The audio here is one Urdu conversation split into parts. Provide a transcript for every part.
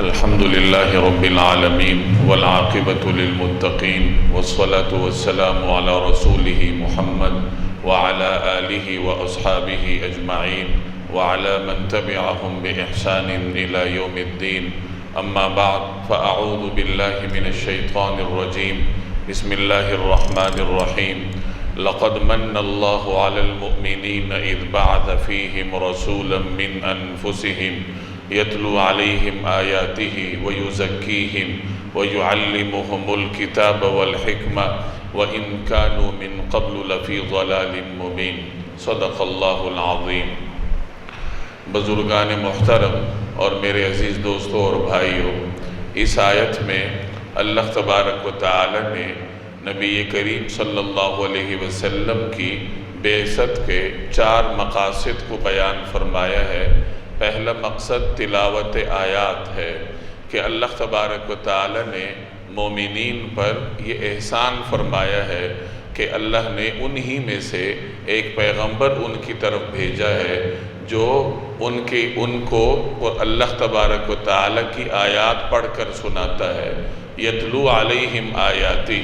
الحمد لله رب العالمين والعاقبة للمتقين والصلاة والسلام على رسوله محمد وعلى آله وأصحابه أجمعين وعلى من تبعهم بإحسان إلى يوم الدين. أما بعد فأعوذ بالله من الشيطان الرجيم. بسم الله الرحمن الرحيم. لقد من الله على المؤمنين إذ بعث فيهم رسولا من أنفسهم يتلو عليهم آياته ويزكيهم ويعلمهم الكتاب والحكمة وإن كانوا من قبل لفي ضلال مبين. صدق اللہ العظیم. بزرگان محترم اور میرے عزیز دوستوں اور بھائیوں، اس آیت میں اللہ تبارک و تعالی نے نبی کریم صلی اللہ علیہ وسلم کی بعثت کے 4 مقاصد کو بیان فرمایا ہے. پہلا مقصد تلاوت آیات ہے کہ اللہ تبارک و تعالی نے مومنین پر یہ احسان فرمایا ہے کہ اللہ نے انہی میں سے ایک پیغمبر ان کی طرف بھیجا ہے جو ان کو اللہ تبارک و تعالی کی آیات پڑھ کر سناتا ہے. یتلو علیہم آیاتہ،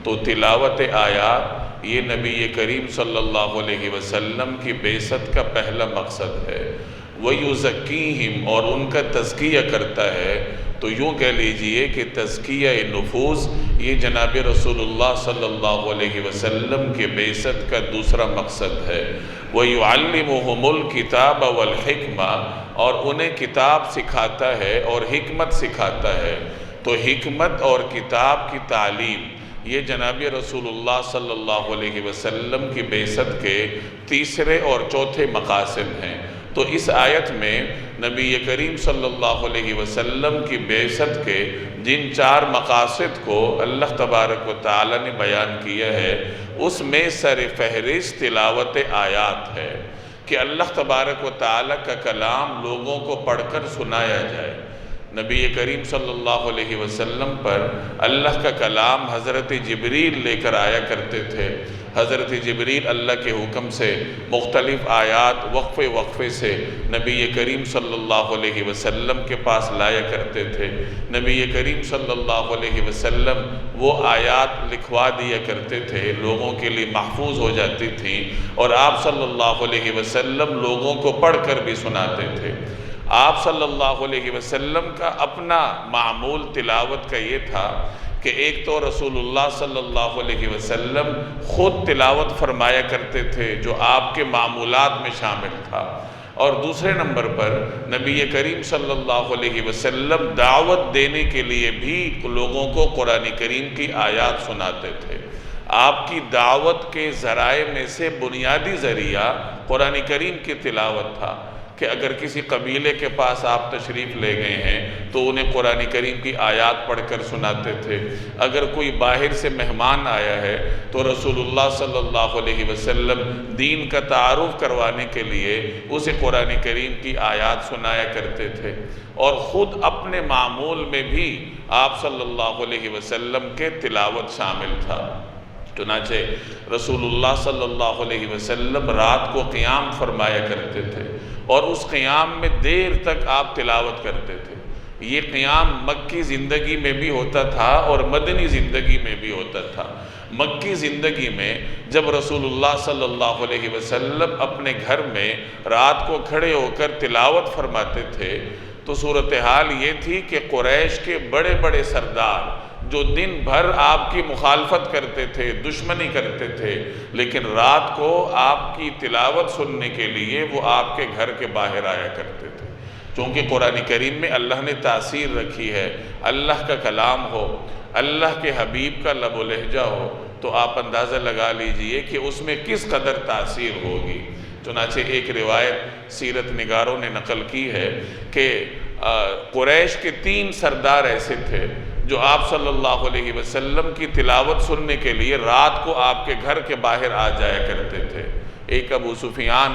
تو تلاوت آیات یہ نبی کریم صلی اللہ علیہ وسلم کی بعثت کا پہلا مقصد ہے. وَيُزَكِّيهِمْ، اور ان کا تزکیہ کرتا ہے. تو یوں کہہ لیجئے کہ تزکیہ نفوس یہ جناب رسول اللہ صلی اللہ علیہ وسلم کے بعثت کا دوسرا مقصد ہے. وَيُعَلِّمُهُمُ الْكِتَابَ وَالْحِكْمَةَ، اور انہیں کتاب سکھاتا ہے اور حکمت سکھاتا ہے. تو حکمت اور کتاب کی تعلیم یہ جناب رسول اللہ صلی اللہ علیہ وسلم کی بعثت کے تیسرے اور چوتھے مقاصد ہیں. تو اس آیت میں نبی کریم صلی اللہ علیہ وسلم کی بعثت کے جن 4 مقاصد کو اللہ تبارک و تعالی نے بیان کیا ہے، اس میں سر فہرست تلاوت آیات ہے کہ اللہ تبارک و تعالی کا کلام لوگوں کو پڑھ کر سنایا جائے. نبی کریم صلی اللہ علیہ وسلم پر اللہ کا کلام حضرت جبریل لے کر آیا کرتے تھے. حضرت جبریل اللہ کے حکم سے مختلف آیات وقفے سے نبی کریم صلی اللہ علیہ وسلم کے پاس لایا کرتے تھے. نبی کریم صلی اللہ علیہ وسلم وہ آیات لکھوا دیا کرتے تھے، لوگوں کے لیے محفوظ ہو جاتی تھیں، اور آپ صلی اللہ علیہ وسلم لوگوں کو پڑھ کر بھی سناتے تھے. آپ صلی اللہ علیہ وسلم کا اپنا معمول تلاوت کا یہ تھا کہ ایک تو رسول اللہ صلی اللہ علیہ وسلم خود تلاوت فرمایا کرتے تھے جو آپ کے معمولات میں شامل تھا، اور دوسرے نمبر پر نبی کریم صلی اللہ علیہ وسلم دعوت دینے کے لیے بھی لوگوں کو قرآن کریم کی آیات سناتے تھے. آپ کی دعوت کے ذرائع میں سے بنیادی ذریعہ قرآن کریم کی تلاوت تھا کہ اگر کسی قبیلے کے پاس آپ تشریف لے گئے ہیں تو انہیں قرآن کریم کی آیات پڑھ کر سناتے تھے. اگر کوئی باہر سے مہمان آیا ہے تو رسول اللہ صلی اللہ علیہ وسلم دین کا تعارف کروانے کے لیے اسے قرآن کریم کی آیات سنایا کرتے تھے، اور خود اپنے معمول میں بھی آپ صلی اللہ علیہ وسلم کے تلاوت شامل تھا. چنانچہ رسول اللہ صلی اللہ علیہ وسلم رات کو قیام فرمایا کرتے تھے، اور اس قیام میں دیر تک آپ تلاوت کرتے تھے. یہ قیام مکی زندگی میں بھی ہوتا تھا اور مدنی زندگی میں بھی ہوتا تھا. مکی زندگی میں جب رسول اللہ صلی اللہ علیہ وسلم اپنے گھر میں رات کو کھڑے ہو کر تلاوت فرماتے تھے تو صورتحال یہ تھی کہ قریش کے بڑے بڑے سردار جو دن بھر آپ کی مخالفت کرتے تھے، دشمنی کرتے تھے، لیکن رات کو آپ کی تلاوت سننے کے لیے وہ آپ کے گھر کے باہر آیا کرتے تھے. چونکہ قرآن کریم میں اللہ نے تاثیر رکھی ہے، اللہ کا کلام ہو، اللہ کے حبیب کا لب و لہجہ ہو، تو آپ اندازہ لگا لیجئے کہ اس میں کس قدر تاثیر ہوگی. چنانچہ ایک روایت سیرت نگاروں نے نقل کی ہے کہ قریش کے 3 سردار ایسے تھے جو آپ صلی اللہ علیہ وسلم کی تلاوت سننے کے لیے رات کو آپ کے گھر کے باہر آ جایا کرتے تھے. ایک ابو سفیان،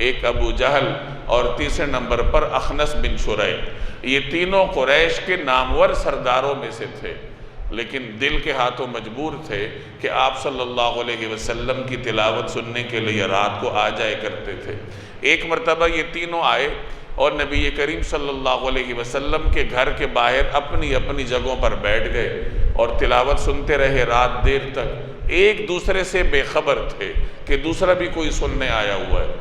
ایک ابو جہل، اور تیسرے نمبر پر اخنس بن شریح. یہ تینوں قریش کے نامور سرداروں میں سے تھے، لیکن دل کے ہاتھوں مجبور تھے کہ آپ صلی اللہ علیہ وسلم کی تلاوت سننے کے لیے رات کو آ جائے کرتے تھے. ایک مرتبہ یہ تینوں آئے اور نبی کریم صلی اللہ علیہ وسلم کے گھر کے باہر اپنی اپنی جگہوں پر بیٹھ گئے اور تلاوت سنتے رہے رات دیر تک، ایک دوسرے سے بے خبر تھے کہ دوسرا بھی کوئی سننے آیا ہوا ہے۔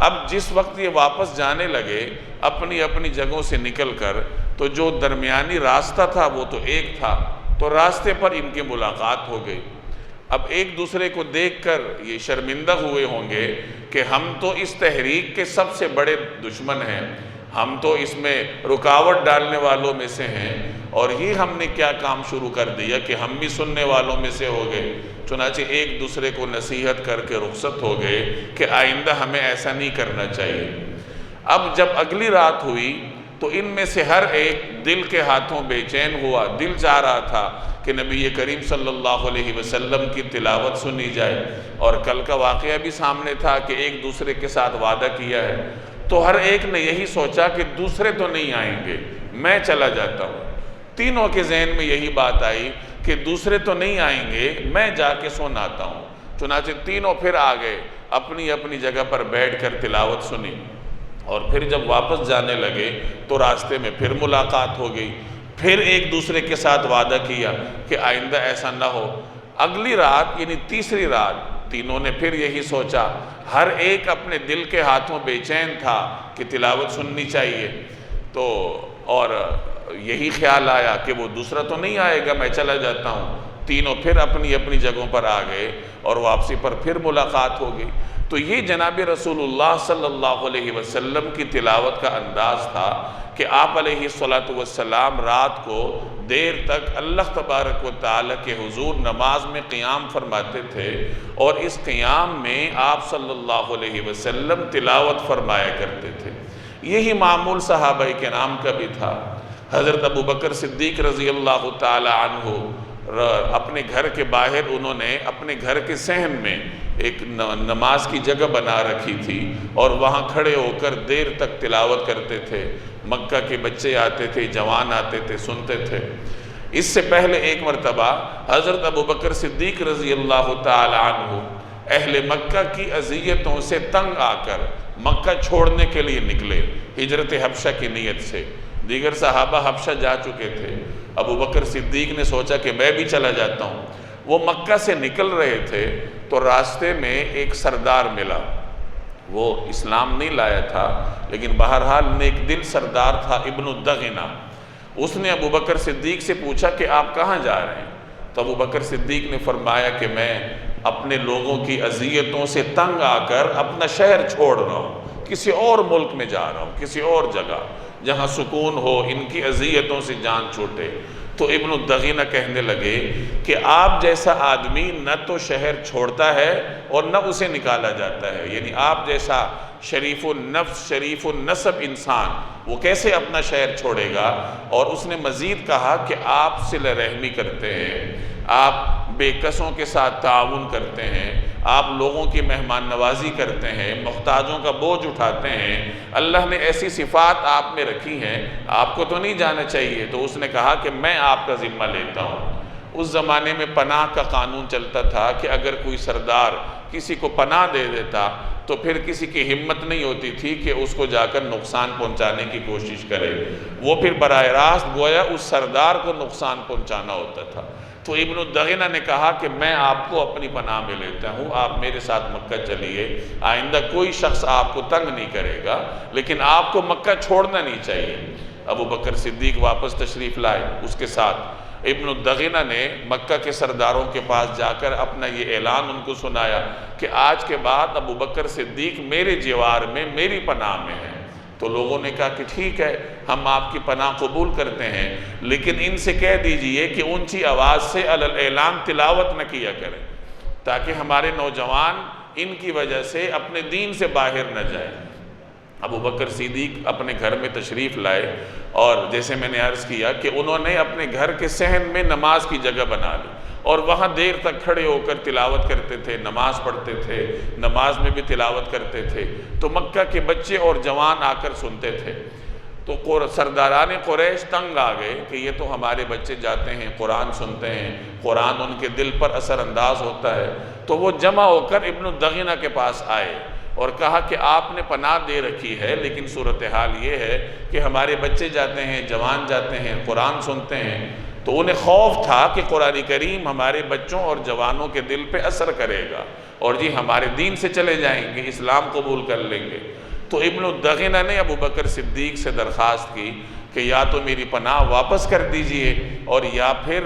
اب جس وقت یہ واپس جانے لگے اپنی اپنی جگہوں سے نکل کر، تو جو درمیانی راستہ تھا وہ تو ایک تھا، تو راستے پر ان کی ملاقات ہو گئی۔ اب ایک دوسرے کو دیکھ کر یہ شرمندہ ہوئے ہوں گے کہ ہم تو اس تحریک کے سب سے بڑے دشمن ہیں، ہم تو اس میں رکاوٹ ڈالنے والوں میں سے ہیں، اور یہ ہم نے کیا کام شروع کر دیا کہ ہم بھی سننے والوں میں سے ہو گئے۔ چنانچہ ایک دوسرے کو نصیحت کر کے رخصت ہو گئے کہ آئندہ ہمیں ایسا نہیں کرنا چاہیے۔ اب جب اگلی رات ہوئی تو ان میں سے ہر ایک دل کے ہاتھوں بے چین ہوا، دل چاہ رہا تھا کہ نبی کریم صلی اللہ علیہ وسلم کی تلاوت سنی جائے، اور کل کا واقعہ بھی سامنے تھا کہ ایک دوسرے کے ساتھ وعدہ کیا ہے، تو ہر ایک نے یہی سوچا کہ دوسرے تو نہیں آئیں گے، میں چلا جاتا ہوں۔ تینوں کے ذہن میں یہی بات آئی کہ دوسرے تو نہیں آئیں گے، میں جا کے سن آتا ہوں۔ چنانچہ تینوں پھر آ گئے، اپنی اپنی جگہ پر بیٹھ کر تلاوت سنی، اور پھر جب واپس جانے لگے تو راستے میں پھر ملاقات ہو گئی، پھر ایک دوسرے کے ساتھ وعدہ کیا کہ آئندہ ایسا نہ ہو۔ اگلی رات یعنی تیسری رات تینوں نے پھر یہی سوچا، ہر ایک اپنے دل کے ہاتھوں بے چین تھا کہ تلاوت سننی چاہیے، تو اور یہی خیال آیا کہ وہ دوسرا تو نہیں آئے گا، میں چلا جاتا ہوں۔ تینوں پھر اپنی اپنی جگہوں پر آ گئے اور واپسی پر پھر ملاقات ہو گئی۔ تو یہ جناب رسول اللہ صلی اللہ علیہ وسلم کی تلاوت کا انداز تھا کہ آپ علیہ السلام رات کو دیر تک اللہ تبارک و تعالیٰ کے حضور نماز میں قیام فرماتے تھے، اور اس قیام میں آپ صلی اللہ علیہ وسلم تلاوت فرمایا کرتے تھے۔ یہی معمول صحابہ کرام کا بھی تھا۔ حضرت ابو بکر صدیق رضی اللہ تعالی عنہ اپنے گھر کے باہر انہوں نے اپنے گھر کے صحن میں ایک نماز کی جگہ بنا رکھی تھی، اور وہاں کھڑے ہو کر دیر تک تلاوت کرتے تھے۔ مکہ کے بچے آتے تھے، جوان آتے تھے، سنتے تھے۔ اس سے پہلے ایک مرتبہ حضرت ابو بکر صدیق رضی اللہ تعالی عنہ اہل مکہ کی اذیتوں سے تنگ آ کر مکہ چھوڑنے کے لیے نکلے، ہجرت حبشہ کی نیت سے۔ دیگر صحابہ حبشہ جا چکے تھے، ابو بکر صدیق نے سوچا کہ میں بھی چلا جاتا ہوں۔ وہ مکہ سے نکل رہے تھے تو راستے میں ایک سردار ملا، وہ اسلام نہیں لایا تھا لیکن بہرحال نیک دل سردار تھا، ابن الدغنہ۔ اس نے ابو بکر صدیق سے پوچھا کہ آپ کہاں جا رہے ہیں؟ تو ابو بکر صدیق نے فرمایا کہ میں اپنے لوگوں کی اذیتوں سے تنگ آ کر اپنا شہر چھوڑ رہا ہوں، کسی اور ملک میں جا رہا ہوں، کسی اور جگہ جہاں سکون ہو، ان کی اذیتوں سے جان چھوٹے۔ تو ابن الدغینہ کہنے لگے کہ آپ جیسا آدمی نہ تو شہر چھوڑتا ہے اور نہ اسے نکالا جاتا ہے، یعنی آپ جیسا شریف النفس شریف النسب انسان وہ کیسے اپنا شہر چھوڑے گا؟ اور اس نے مزید کہا کہ آپ صلہ رحمی کرتے ہیں، آپ بے کسوں کے ساتھ تعاون کرتے ہیں، آپ لوگوں کی مہمان نوازی کرتے ہیں، محتاجوں کا بوجھ اٹھاتے ہیں، اللہ نے ایسی صفات آپ میں رکھی ہیں، آپ کو تو نہیں جانا چاہیے۔ تو اس نے کہا کہ میں آپ کا ذمہ لیتا ہوں۔ اس زمانے میں پناہ کا قانون چلتا تھا کہ اگر کوئی سردار کسی کو پناہ دے دیتا تو پھر کسی کی ہمت نہیں ہوتی تھی کہ اس کو جا کر نقصان پہنچانے کی کوشش کرے، وہ پھر براہ راست گویا اس سردار کو نقصان پہنچانا ہوتا تھا۔ تو ابن الدغینہ نے کہا کہ میں آپ کو اپنی پناہ میں لیتا ہوں، آپ میرے ساتھ مکہ چلیے، آئندہ کوئی شخص آپ کو تنگ نہیں کرے گا، لیکن آپ کو مکہ چھوڑنا نہیں چاہیے۔ ابو بکر صدیق واپس تشریف لائے، اس کے ساتھ ابن الدغینہ نے مکہ کے سرداروں کے پاس جا کر اپنا یہ اعلان ان کو سنایا کہ آج کے بعد ابو بکر صدیق میرے جوار میں میری پناہ میں ہیں۔ تو لوگوں نے کہا کہ ٹھیک ہے، ہم آپ کی پناہ قبول کرتے ہیں، لیکن ان سے کہہ دیجئے کہ اونچی آواز سے اعلان تلاوت نہ کیا کریں، تاکہ ہمارے نوجوان ان کی وجہ سے اپنے دین سے باہر نہ جائیں۔ ابو بکر صدیق اپنے گھر میں تشریف لائے، اور جیسے میں نے عرض کیا کہ انہوں نے اپنے گھر کے صحن میں نماز کی جگہ بنا لی، اور وہاں دیر تک کھڑے ہو کر تلاوت کرتے تھے، نماز پڑھتے تھے، نماز میں بھی تلاوت کرتے تھے۔ تو مکہ کے بچے اور جوان آ کر سنتے تھے۔ تو سرداران قریش تنگ آ گئے کہ یہ تو ہمارے بچے جاتے ہیں، قرآن سنتے ہیں، قرآن ان کے دل پر اثر انداز ہوتا ہے۔ تو وہ جمع ہو کر ابن الدغینہ کے پاس آئے اور کہا کہ آپ نے پناہ دے رکھی ہے، لیکن صورتحال یہ ہے کہ ہمارے بچے جاتے ہیں، جوان جاتے ہیں، قرآن سنتے ہیں، تو انہیں خوف تھا کہ قرآن کریم ہمارے بچوں اور جوانوں کے دل پہ اثر کرے گا اور جی ہمارے دین سے چلے جائیں گے، اسلام قبول کر لیں گے۔ تو ابن الدغنہ نے ابو بکر صدیق سے درخواست کی کہ یا تو میری پناہ واپس کر دیجئے اور یا پھر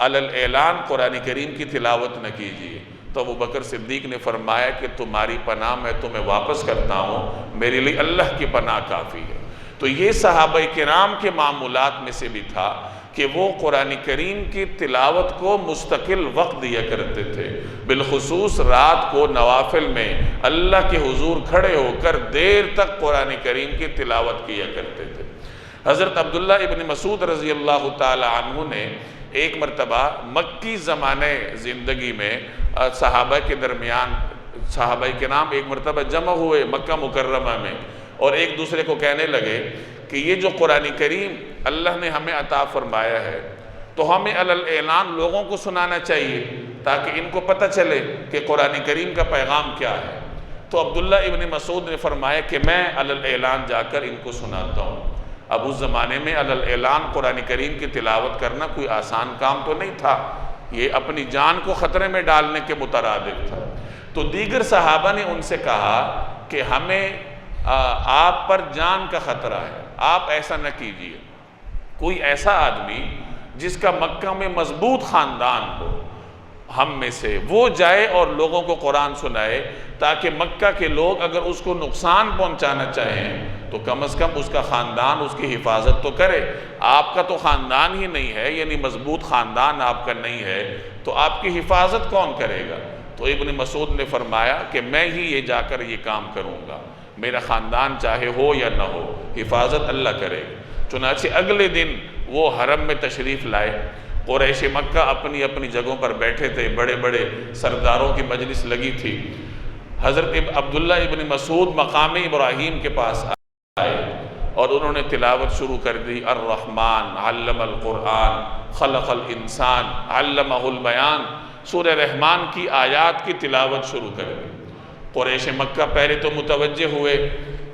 علی الاعلان قرآن کریم کی تلاوت نہ کیجئے۔ تو ابو بکر صدیق نے فرمایا کہ تمہاری پناہ میں تمہیں واپس کرتا ہوں، میرے لیے اللہ کی پناہ کافی ہے۔ تو یہ صحابہ کرام کے معمولات میں سے بھی تھا کہ وہ قرآن کریم کی تلاوت کو مستقل وقت دیا کرتے تھے، بالخصوص رات کو نوافل میں اللہ کے حضور کھڑے ہو کر دیر تک قرآن کریم کی تلاوت کیا کرتے تھے۔ حضرت عبداللہ ابن مسعود رضی اللہ تعالی عنہ نے ایک مرتبہ مکی زمانے زندگی میں صحابہ کے درمیان صحابہ کرام ایک مرتبہ جمع ہوئے مکہ مکرمہ میں اور ایک دوسرے کو کہنے لگے کہ یہ جو قرآن کریم اللہ نے ہمیں عطا فرمایا ہے تو ہمیں علی الاعلان لوگوں کو سنانا چاہیے تاکہ ان کو پتہ چلے کہ قرآن کریم کا پیغام کیا ہے۔ تو عبداللہ ابن مسعود نے فرمایا کہ میں علی الاعلان جا کر ان کو سناتا ہوں۔ اب اس زمانے میں علی الاعلان قرآن کریم کی تلاوت کرنا کوئی آسان کام تو نہیں تھا، یہ اپنی جان کو خطرے میں ڈالنے کے مترادف تھا۔ تو دیگر صحابہ نے ان سے کہا کہ ہمیں آپ پر جان کا خطرہ ہے، آپ ایسا نہ کیجئے۔ کوئی ایسا آدمی جس کا مکہ میں مضبوط خاندان ہو ہم میں سے، وہ جائے اور لوگوں کو قرآن سنائے تاکہ مکہ کے لوگ اگر اس کو نقصان پہنچانا چاہیں تو کم از کم اس کا خاندان اس کی حفاظت تو کرے۔ آپ کا تو خاندان ہی نہیں ہے، یعنی مضبوط خاندان آپ کا نہیں ہے تو آپ کی حفاظت کون کرے گا؟ تو ابن مسعود نے فرمایا کہ میں ہی یہ جا کر یہ کام کروں گا، میرا خاندان چاہے ہو یا نہ ہو، حفاظت اللہ کرے گا۔ چنانچہ اگلے دن وہ حرم میں تشریف لائے، قریش مکہ اپنی اپنی جگہوں پر بیٹھے تھے، بڑے بڑے سرداروں کی مجلس لگی تھی۔ حضرت عبداللہ ابن مسعود مقام ابراہیم کے پاس آئے اور انہوں نے تلاوت شروع کر دی، الرحمن علم القرآن خلق الانسان علمہ البیان، سورہ رحمان کی آیات کی تلاوت شروع کر دی۔ قریش مکہ پہلے تو متوجہ ہوئے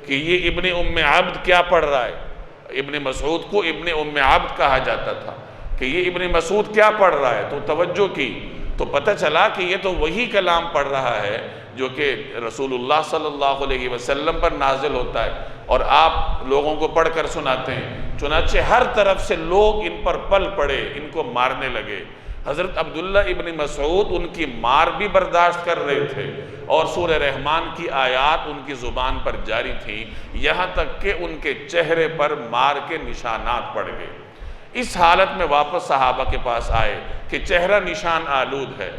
کہ یہ ابن ام عبد کیا پڑھ رہا ہے، ابن مسعود کو ابن ام عبد کہا جاتا تھا کہ یہ ابن مسعود کیا پڑھ رہا ہے، تو توجہ کی تو پتہ چلا کہ یہ تو وہی کلام پڑھ رہا ہے جو کہ رسول اللہ صلی اللہ علیہ وسلم پر نازل ہوتا ہے اور آپ لوگوں کو پڑھ کر سناتے ہیں۔ چنانچہ ہر طرف سے لوگ ان پر پل پڑے، ان کو مارنے لگے۔ حضرت عبداللہ ابن مسعود ان کی مار بھی برداشت کر رہے تھے اور سورہ رحمان کی آیات ان کی زبان پر جاری تھیں، یہاں تک کہ ان کے چہرے پر مار کے نشانات پڑ گئے۔ اس حالت میں واپس صحابہ کے پاس آئے کہ چہرہ نشان آلود ہے۔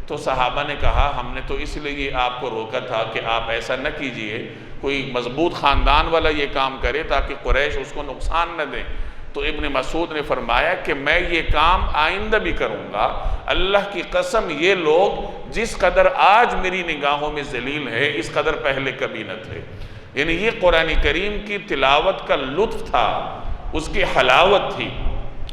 تو صحابہ نے کہا ہم نے تو اس لیے آپ کو روکا تھا کہ آپ ایسا نہ کیجئے، کوئی مضبوط خاندان والا یہ کام کرے تاکہ قریش اس کو نقصان نہ دیں۔ تو ابن مسعود نے فرمایا کہ میں یہ کام آئندہ بھی کروں گا، اللہ کی قسم یہ لوگ جس قدر آج میری نگاہوں میں ذلیل ہے اس قدر پہلے کبھی نہ تھے۔ یعنی یہ قرآن کریم کی تلاوت کا لطف تھا، اس کی حلاوت تھی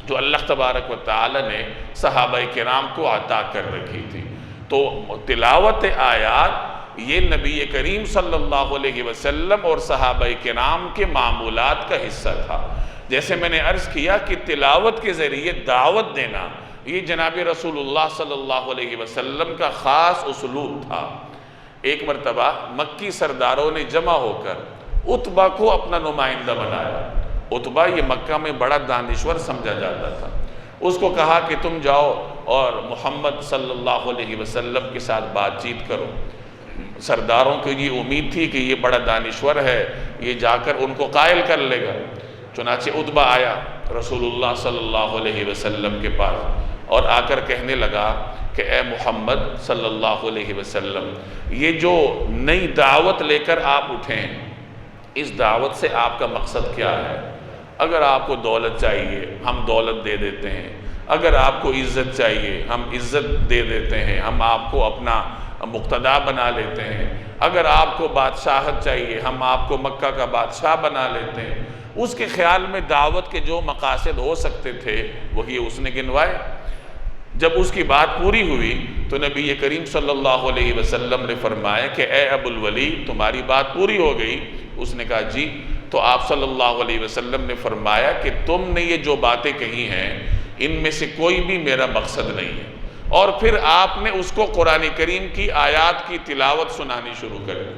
جو اللہ تبارک و تعالی نے صحابہ کرام کو عطا کر رکھی تھی۔ تو تلاوت آیات یہ نبی کریم صلی اللہ علیہ وسلم اور صحابہ کرام کے معمولات کا حصہ تھا۔ جیسے میں نے عرض کیا کہ تلاوت کے ذریعے دعوت دینا یہ جناب رسول اللہ صلی اللہ علیہ وسلم کا خاص اسلوب تھا۔ ایک مرتبہ مکی سرداروں نے جمع ہو کر عتبہ کو اپنا نمائندہ بنایا۔ عتبہ یہ مکہ میں بڑا دانشور سمجھا جاتا تھا۔ اس کو کہا کہ تم جاؤ اور محمد صلی اللہ علیہ وسلم کے ساتھ بات چیت کرو۔ سرداروں کو یہ امید تھی کہ یہ بڑا دانشور ہے، یہ جا کر ان کو قائل کر لے گا۔ چنانچہ عتبہ آیا رسول اللہ صلی اللہ علیہ وسلم کے پاس اور آ کر کہنے لگا کہ اے محمد صلی اللہ علیہ وسلم، یہ جو نئی دعوت لے کر آپ اٹھیں، اس دعوت سے آپ کا مقصد کیا ہے؟ اگر آپ کو دولت چاہیے ہم دولت دے دیتے ہیں، اگر آپ کو عزت چاہیے ہم عزت دے دیتے ہیں، ہم آپ کو اپنا مقتدا بنا لیتے ہیں، اگر آپ کو بادشاہت چاہیے ہم آپ کو مکہ کا بادشاہ بنا لیتے ہیں۔ اس کے خیال میں دعوت کے جو مقاصد ہو سکتے تھے وہی اس نے گنوائے۔ جب اس کی بات پوری ہوئی تو نبی کریم صلی اللہ علیہ وسلم نے فرمایا کہ اے ابو الولید تمہاری بات پوری ہو گئی؟ اس نے کہا جی۔ تو آپ صلی اللہ علیہ وسلم نے فرمایا کہ تم نے یہ جو باتیں کہی ہیں ان میں سے کوئی بھی میرا مقصد نہیں ہے۔ اور پھر آپ نے اس کو قرآن کریم کی آیات کی تلاوت سنانی شروع کر دی۔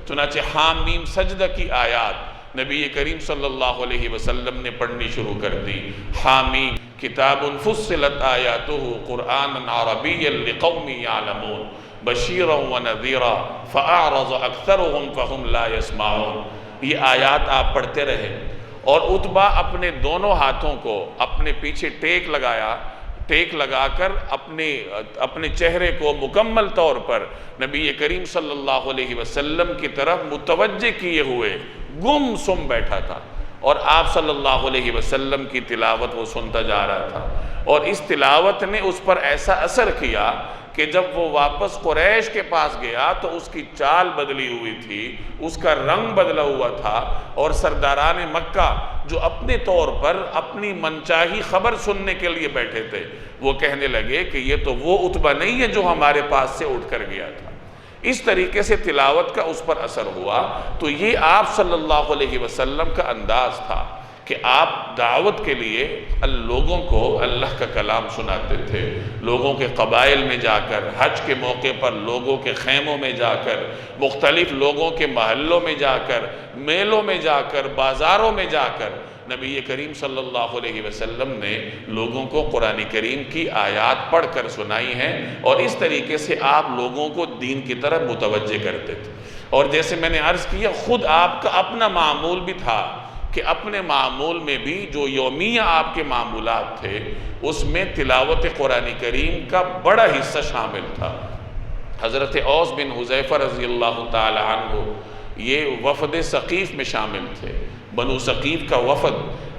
چنانچہ حام میم سجدہ کی آیات نبی کریم صلی اللہ علیہ وسلم نے پڑھنی شروع کر دی۔ حامیم کتاب فصلت آیاتہ قرآنا عربیا لقوم یعلمون بشیرا ونذیرا فاعرض اکثرهم فهم لا يسمعون۔ یہ آیات آپ پڑھتے رہے اور عتبہ اپنے دونوں ہاتھوں کو اپنے پیچھے ٹیک لگا کر اپنے چہرے کو مکمل طور پر نبی کریم صلی اللہ علیہ وسلم کی طرف متوجہ کیے ہوئے گم سم بیٹھا تھا، اور آپ صلی اللہ علیہ وسلم کی تلاوت وہ سنتا جا رہا تھا۔ اور اس تلاوت نے اس پر ایسا اثر کیا کہ جب وہ واپس قریش کے پاس گیا تو اس کی چال بدلی ہوئی تھی، اس کا رنگ بدلا ہوا تھا، اور سرداران مکہ جو اپنے طور پر اپنی منچاہی خبر سننے کے لیے بیٹھے تھے وہ کہنے لگے کہ یہ تو وہ عتبہ نہیں ہے جو ہمارے پاس سے اٹھ کر گیا تھا۔ اس طریقے سے تلاوت کا اس پر اثر ہوا۔ تو یہ آپ صلی اللہ علیہ وسلم کا انداز تھا کہ آپ دعوت کے لیے لوگوں کو اللہ کا کلام سناتے تھے، لوگوں کے قبائل میں جا کر، حج کے موقع پر لوگوں کے خیموں میں جا کر، مختلف لوگوں کے محلوں میں جا کر، میلوں میں جا کر، بازاروں میں جا کر نبی کریم صلی اللہ علیہ وسلم نے لوگوں کو قرآن کریم کی آیات پڑھ کر سنائی ہیں، اور اس طریقے سے آپ لوگوں کو دین کی طرف متوجہ کرتے تھے۔ اور جیسے میں نے عرض کیا خود آپ کا اپنا معمول بھی تھا کہ اپنے معمول میں بھی جو یومیہ آپ کے معمولات تھے اس میں تلاوت قرآن کریم کا بڑا حصہ شامل تھا۔ حضرت اوس بن حذیفہ رضی اللہ تعالی عنہ یہ وفد ثقیف میں شامل تھے۔ بنو ثقیف کا وفد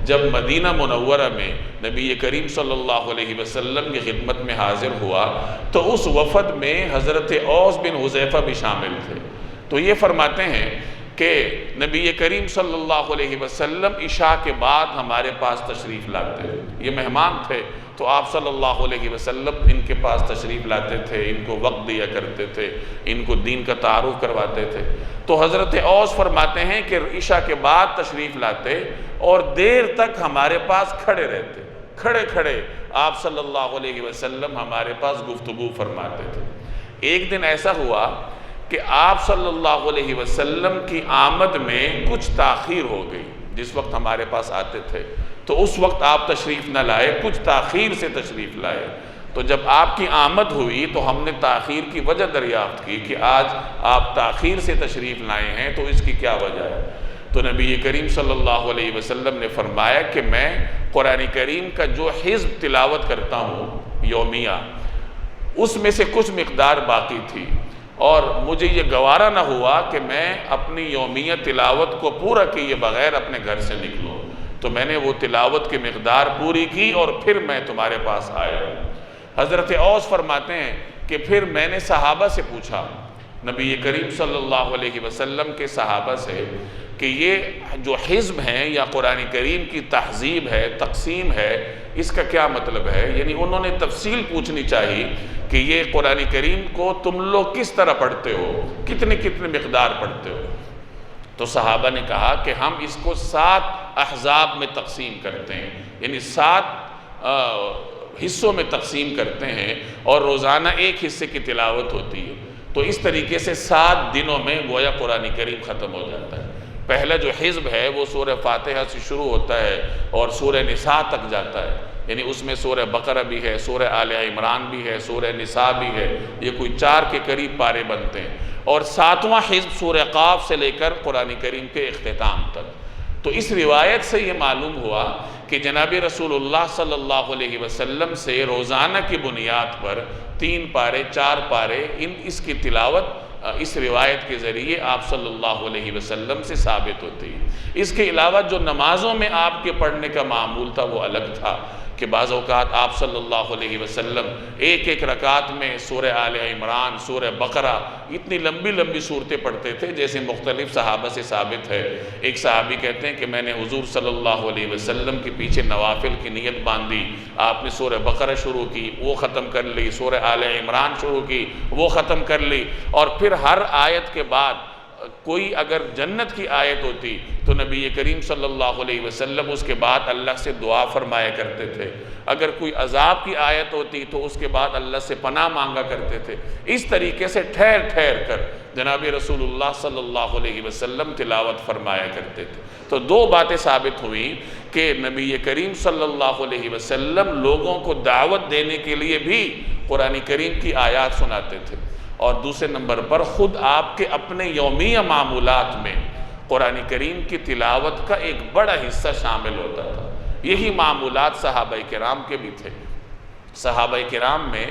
جب مدینہ منورہ میں نبی کریم صلی اللہ علیہ وسلم کی خدمت میں حاضر ہوا تو اس وفد میں حضرت اوس بن حذیفہ بھی شامل تھے۔ تو یہ فرماتے ہیں کہ نبی کریم صلی اللہ علیہ وسلم عشاء کے بعد ہمارے پاس تشریف لاتے، یہ مہمان تھے تو آپ صلی اللہ علیہ وسلم ان کے پاس تشریف لاتے تھے، ان کو وقت دیا کرتے تھے، ان کو دین کا تعارف کرواتے تھے۔ تو حضرت اوس فرماتے ہیں کہ عشاء کے بعد تشریف لاتے اور دیر تک ہمارے پاس کھڑے رہتے، کھڑے کھڑے آپ صلی اللہ علیہ وسلم ہمارے پاس گفتگو فرماتے تھے۔ ایک دن ایسا ہوا کہ آپ صلی اللہ علیہ وسلم کی آمد میں کچھ تاخیر ہو گئی۔ جس وقت ہمارے پاس آتے تھے تو اس وقت آپ تشریف نہ لائے، کچھ تاخیر سے تشریف لائے۔ تو جب آپ کی آمد ہوئی تو ہم نے تاخیر کی وجہ دریافت کی کہ آج آپ تاخیر سے تشریف لائے ہیں تو اس کی کیا وجہ ہے؟ تو نبی کریم صلی اللہ علیہ وسلم نے فرمایا کہ میں قرآن کریم کا جو حزب تلاوت کرتا ہوں یومیہ اس میں سے کچھ مقدار باقی تھی، اور مجھے یہ گوارا نہ ہوا کہ میں اپنی یومیہ تلاوت کو پورا کیے بغیر اپنے گھر سے نکلوں، تو میں نے وہ تلاوت کی مقدار پوری کی اور پھر میں تمہارے پاس آیا۔ حضرت اوس فرماتے ہیں کہ پھر میں نے صحابہ سے پوچھا، نبی کریم صلی اللہ علیہ وسلم کے صحابہ سے، کہ یہ جو حزب ہیں یا قرآن کریم کی تہذیب ہے، تقسیم ہے، اس کا کیا مطلب ہے؟ یعنی انہوں نے تفصیل پوچھنی چاہیے کہ یہ قرآن کریم کو تم لوگ کس طرح پڑھتے ہو، کتنے مقدار پڑھتے ہو؟ تو صحابہ نے کہا کہ ہم اس کو 7 احزاب میں تقسیم کرتے ہیں، یعنی 7 حصوں میں تقسیم کرتے ہیں اور روزانہ ایک حصے کی تلاوت ہوتی ہے۔ تو اس طریقے سے 7 دنوں میں گویا قرآن کریم ختم ہو جاتا ہے۔ پہلا جو حزب ہے وہ سورہ فاتحہ سے شروع ہوتا ہے اور سورہ نساء تک جاتا ہے، یعنی اس میں سورہ بقرہ بھی ہے، سورہ آل عمران بھی ہے، سورہ نساء بھی ہے، یہ کوئی 4 کے قریب پارے بنتے ہیں، اور 7واں حزب سورہ قاف سے لے کر قرآن کریم کے اختتام تک۔ تو اس روایت سے یہ معلوم ہوا کہ جناب رسول اللہ صلی اللہ علیہ وسلم سے روزانہ کی بنیاد پر 3 پارے 4 پارے اس کی تلاوت اس روایت کے ذریعے آپ صلی اللہ علیہ وسلم سے ثابت ہوتی ہے۔ اس کے علاوہ جو نمازوں میں آپ کے پڑھنے کا معمول تھا وہ الگ تھا۔ کہ بعض اوقات آپ صلی اللہ علیہ وسلم ایک ایک رکعت میں سورہ آل عمران، سورہ بقرہ، اتنی لمبی لمبی صورتیں پڑھتے تھے جیسے مختلف صحابہ سے ثابت ہے۔ ایک صحابی کہتے ہیں کہ میں نے حضور صلی اللہ علیہ وسلم کے پیچھے نوافل کی نیت باندھی، آپ نے سورہ بقرہ شروع کی، وہ ختم کر لی، سورہ آل عمران شروع کی، وہ ختم کر لی، اور پھر ہر آیت کے بعد کوئی اگر جنت کی آیت ہوتی تو نبی کریم صلی اللہ علیہ وسلم اس کے بعد اللہ سے دعا فرمایا کرتے تھے، اگر کوئی عذاب کی آیت ہوتی تو اس کے بعد اللہ سے پناہ مانگا کرتے تھے۔ اس طریقے سے ٹھہر ٹھہر کر جناب رسول اللہ صلی اللہ علیہ وسلم تلاوت فرمایا کرتے تھے۔ تو دو باتیں ثابت ہوئیں کہ نبی کریم صلی اللہ علیہ وسلم لوگوں کو دعوت دینے کے لیے بھی قرآن کریم کی آیات سناتے تھے، اور دوسرے نمبر پر خود آپ کے اپنے یومیہ معمولات میں قرآن کریم کی تلاوت کا ایک بڑا حصہ شامل ہوتا تھا۔ یہی معمولات صحابہ کرام کے بھی تھے۔ صحابہ کرام میں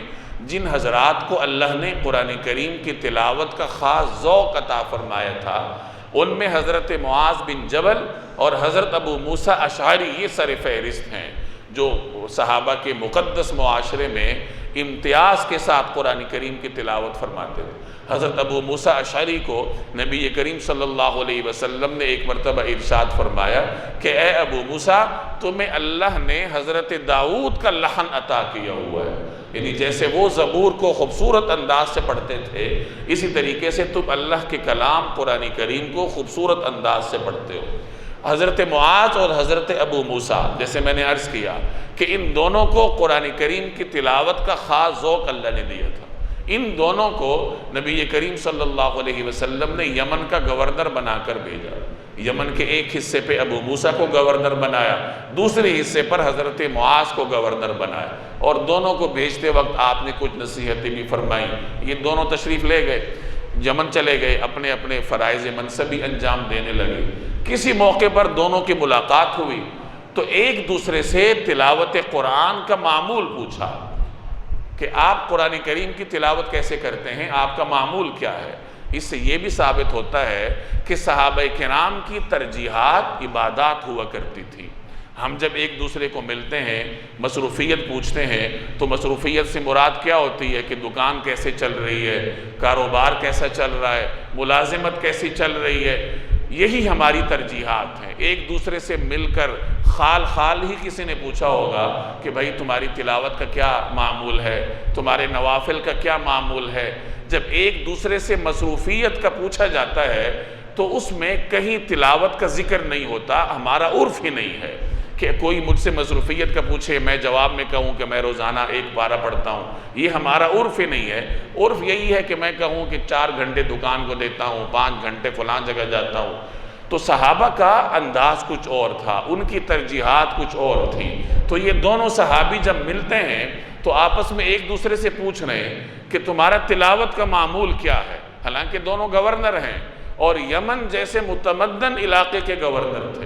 جن حضرات کو اللہ نے قرآن کریم کی تلاوت کا خاص ذوق عطا فرمایا تھا، ان میں حضرت معاذ بن جبل اور حضرت ابو موسیٰ اشعری یہ سر فہرست ہیں جو صحابہ کے مقدس معاشرے میں امتیاز کے ساتھ قرآن کریم کی تلاوت فرماتے تھے۔ حضرت ابو موسیٰ اشعری کو نبی کریم صلی اللہ علیہ وسلم نے ایک مرتبہ ارشاد فرمایا کہ اے ابو موسیٰ، تمہیں اللہ نے حضرت داؤد کا لحن عطا کیا ہوا ہے، یعنی جیسے وہ زبور کو خوبصورت انداز سے پڑھتے تھے، اسی طریقے سے تم اللہ کے کلام قرآن کریم کو خوبصورت انداز سے پڑھتے ہو۔ حضرت معاذ اور حضرت ابو موسیٰ، جیسے میں نے عرض کیا کہ ان دونوں کو قرآن کریم کی تلاوت کا خاص ذوق اللہ نے دیا تھا۔ ان دونوں کو نبی کریم صلی اللہ علیہ وسلم نے یمن کا گورنر بنا کر بھیجا۔ یمن کے ایک حصے پہ ابو موسیٰ کو گورنر بنایا، دوسرے حصے پر حضرت معاذ کو گورنر بنایا، اور دونوں کو بھیجتے وقت آپ نے کچھ نصیحتیں بھی فرمائیں۔ یہ دونوں تشریف لے گئے، یمن چلے گئے، اپنے اپنے فرائض منصبی انجام دینے لگے۔ کسی موقع پر دونوں کی ملاقات ہوئی تو ایک دوسرے سے تلاوت قرآن کا معمول پوچھا کہ آپ قرآن کریم کی تلاوت کیسے کرتے ہیں، آپ کا معمول کیا ہے۔ اس سے یہ بھی ثابت ہوتا ہے کہ صحابہ کرام کی ترجیحات عبادات ہوا کرتی تھی۔ ہم جب ایک دوسرے کو ملتے ہیں، مصروفیت پوچھتے ہیں، تو مصروفیت سے مراد کیا ہوتی ہے کہ دکان کیسے چل رہی ہے، کاروبار کیسا چل رہا ہے، ملازمت کیسی چل رہی ہے، یہی ہماری ترجیحات ہیں۔ ایک دوسرے سے مل کر خال ہی کسی نے پوچھا ہوگا کہ بھائی تمہاری تلاوت کا کیا معمول ہے، تمہارے نوافل کا کیا معمول ہے۔ جب ایک دوسرے سے مصروفیت کا پوچھا جاتا ہے تو اس میں کہیں تلاوت کا ذکر نہیں ہوتا، ہمارا عرف ہی نہیں ہے کہ کوئی مجھ سے مصروفیت کا پوچھے میں جواب میں کہوں کہ میں روزانہ 1 پارہ پڑھتا ہوں، یہ ہمارا عرف ہی نہیں ہے۔ عرف یہی ہے کہ میں کہوں کہ 4 گھنٹے دکان کو دیتا ہوں، 5 گھنٹے فلان جگہ جاتا ہوں۔ تو صحابہ کا انداز کچھ اور تھا، ان کی ترجیحات کچھ اور تھیں۔ تو یہ دونوں صحابی جب ملتے ہیں تو آپس میں ایک دوسرے سے پوچھ رہے ہیں کہ تمہارا تلاوت کا معمول کیا ہے، حالانکہ دونوں گورنر ہیں اور یمن جیسے متمدن علاقے کے گورنر تھے۔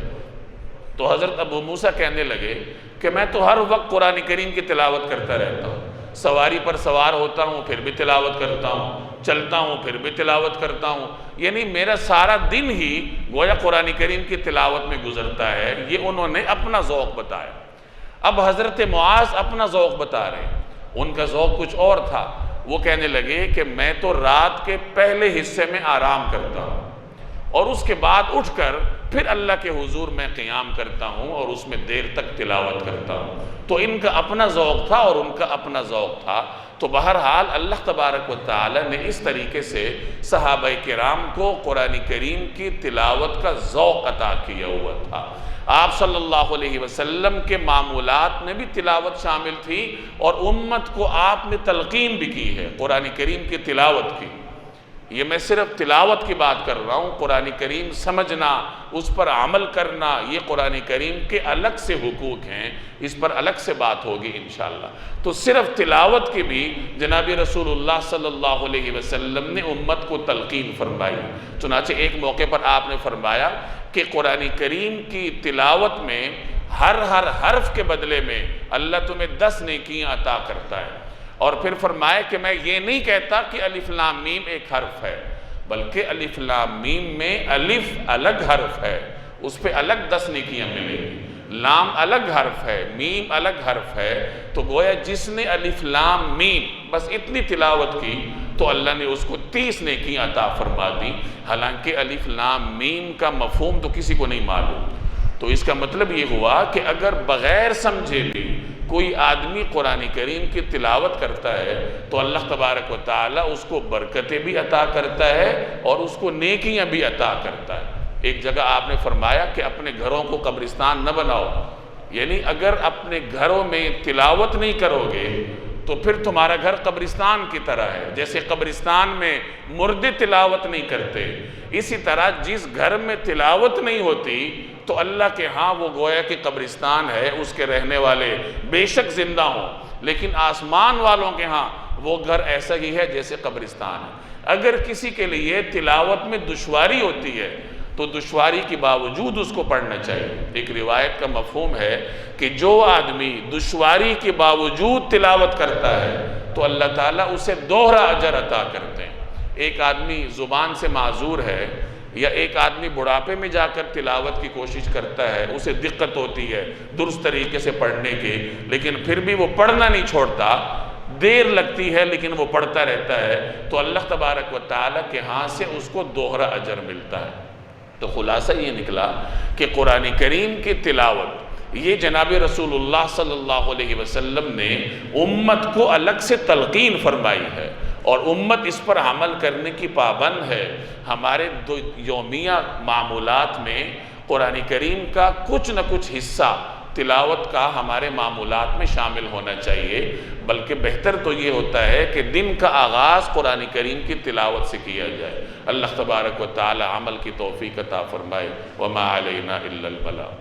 تو حضرت ابو موسیٰ کہنے لگے کہ میں تو ہر وقت قرآن کریم کی تلاوت کرتا رہتا ہوں، سواری پر سوار ہوتا ہوں پھر بھی تلاوت کرتا ہوں، چلتا ہوں پھر بھی تلاوت کرتا ہوں، یعنی میرا سارا دن ہی گویا قرآن کریم کی تلاوت میں گزرتا ہے۔ یہ انہوں نے اپنا ذوق بتایا۔ اب حضرت معاذ اپنا ذوق بتا رہے ہیں، ان کا ذوق کچھ اور تھا۔ وہ کہنے لگے کہ میں تو رات کے پہلے حصے میں آرام کرتا ہوں اور اس کے بعد اٹھ کر پھر اللہ کے حضور میں قیام کرتا ہوں اور اس میں دیر تک تلاوت کرتا ہوں۔ تو ان کا اپنا ذوق تھا اور ان کا اپنا ذوق تھا۔ تو بہرحال اللہ تبارک و تعالی نے اس طریقے سے صحابہ کرام کو قرآن کریم کی تلاوت کا ذوق عطا کیا ہوا تھا۔ آپ صلی اللہ علیہ وسلم کے معمولات میں بھی تلاوت شامل تھی اور امت کو آپ نے تلقین بھی کی ہے قرآن کریم کی تلاوت کی۔ یہ میں صرف تلاوت کی بات کر رہا ہوں، قرآن کریم سمجھنا، اس پر عمل کرنا، یہ قرآن کریم کے الگ سے حقوق ہیں، اس پر الگ سے بات ہوگی انشاءاللہ۔ تو صرف تلاوت کی بھی جناب رسول اللہ صلی اللہ علیہ وسلم نے امت کو تلقین فرمائی۔ چنانچہ ایک موقع پر آپ نے فرمایا کہ قرآن کریم کی تلاوت میں ہر حرف کے بدلے میں اللہ تمہیں 10 نیکیاں عطا کرتا ہے، اور پھر فرمایا کہ میں یہ نہیں کہتا کہ الف لام میم ایک حرف ہے، بلکہ الف لام میم میں الف الگ حرف ہے، اس پہ الگ 10 نیکیاں ملیں گی۔ لام الگ حرف ہے، میم الگ حرف ہے، تو گویا جس نے الف لام میم بس اتنی تلاوت کی تو اللہ نے اس کو 30 نیکیاں عطا فرما دی، حالانکہ الف لام میم کا مفہوم تو کسی کو نہیں معلوم۔ تو اس کا مطلب یہ ہوا کہ اگر بغیر سمجھے بھی کوئی آدمی قرآن کریم کی تلاوت کرتا ہے تو اللہ تبارک و تعالی اس کو برکتیں بھی عطا کرتا ہے اور اس کو نیکیاں بھی عطا کرتا ہے۔ ایک جگہ آپ نے فرمایا کہ اپنے گھروں کو قبرستان نہ بناؤ، یعنی اگر اپنے گھروں میں تلاوت نہیں کرو گے تو پھر تمہارا گھر قبرستان کی طرح ہے۔ جیسے قبرستان میں مردے تلاوت نہیں کرتے، اسی طرح جس گھر میں تلاوت نہیں ہوتی تو اللہ کے ہاں وہ گویا کہ قبرستان ہے، اس کے رہنے والے بے شک زندہ ہوں، لیکن آسمان والوں کے ہاں وہ گھر ایسا ہی ہے جیسے قبرستان ہے۔ اگر کسی کے لیے تلاوت میں دشواری ہوتی ہے تو دشواری کے باوجود اس کو پڑھنا چاہیے۔ ایک روایت کا مفہوم ہے کہ جو آدمی دشواری کے باوجود تلاوت کرتا ہے تو اللہ تعالیٰ اسے دوہرا اجر عطا کرتے ہیں۔ ایک آدمی زبان سے معذور ہے یا ایک آدمی بڑھاپے میں جا کر تلاوت کی کوشش کرتا ہے، اسے دقت ہوتی ہے درست طریقے سے پڑھنے کے، لیکن پھر بھی وہ پڑھنا نہیں چھوڑتا، دیر لگتی ہے لیکن وہ پڑھتا رہتا ہے، تو اللہ تبارک و تعالیٰ کے ہاں سے اس کو دوہرا اجر ملتا ہے۔ تو خلاصہ یہ نکلا کہ قرآن کریم کی تلاوت یہ جناب رسول اللہ صلی اللہ علیہ وسلم نے امت کو الگ سے تلقین فرمائی ہے اور امت اس پر عمل کرنے کی پابند ہے۔ ہمارے یومیہ معمولات میں قرآن کریم کا کچھ نہ کچھ حصہ تلاوت کا ہمارے معمولات میں شامل ہونا چاہیے، بلکہ بہتر تو یہ ہوتا ہے کہ دن کا آغاز قرآن کریم کی تلاوت سے کیا جائے۔ اللہ تبارک و تعالی عمل کی توفیق عطا فرمائے۔ وما علینا الا البلاغ۔